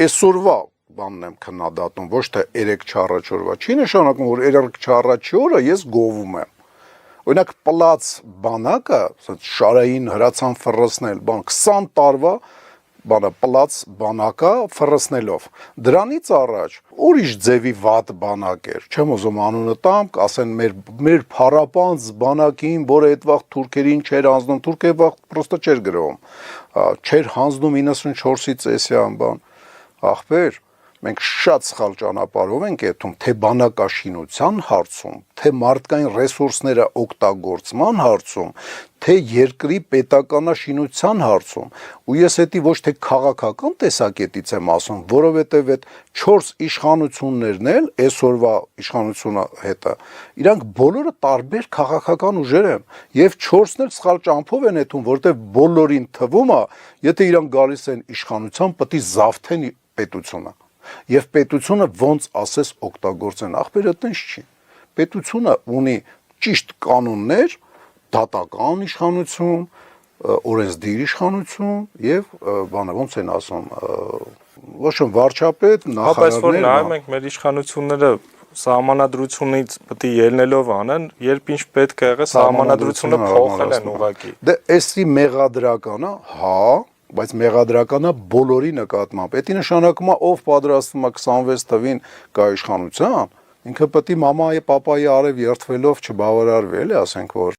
Այսօրվա բանն եմ քննադատում, ոչ թե 3-4 օրվա։ Չի նշանակում, որ 3-4 օրը ես գովում եմ։ Օրինակ պլաց բանակը, շարային հրացան ֆռռացնել, բան 20 տարվա բանը պլաց բանակը ֆռռացնելով։ Դրանից առաջ ուրիշ ձևի վատ բանակ էր։ Չեմ ուզում անունը տամ, ասեն մեր փառապանց բանակին, որը այդ վաղ թուրքերին չէր հանձնում, թուրքերը վաղ պրոստը չէր գրում։ Չէր հանձնում 94-ից էսյան բան։ Ախպեր, մենք շատ սխալ ճանապարհով ենք եթում, թե բանակաշինության հարցում, թե մարդկային ռեսուրսները օգտագործման հարցում, թե երկրի պետականաշինության հարցում, ու ես էդի ոչ թե քաղաքական տեսակետից եմ ասում, որովհետև այդ 4 իշխանություններն էլ, այսօրվա իշխանությունը հետը, իրանք բոլորը տարբեր քաղաքական ուժեր են, եւ 4-ն էլ սխալ ճամփով են եթում, որտեղ բոլորին թվում է, եթե իրանք գալիս են իշխանության, պետք է զավթեն պետությունը։ Եվ պետությունը ոնց ասես օգտագործեն, ախպեր այդպես չի։ Պետությունը ունի ճիշտ կանոններ, դատական իշխանություն, օրենսդիր իշխանություն եւ բանը ոնց են ասում, ոչ թե վարչապետ, նախարարներ, նայում ենք մեր իշխանությունները սահմանադրությունից պետք է ելնելով անեն, երբ ինչ պետք է եղե սահմանադրությունը փոխել են ուղղակի։ Դե էսի մեղադրականը, հա, բայց մեղադրականը բոլորի նկատմամբ։ Դա նշանակում է ով պատրաստվում է 26 թվին կա իշխանության, ինքը պետք է մամայի, պապայի արև երթվելով չբավարարվի, էլի ասենք որ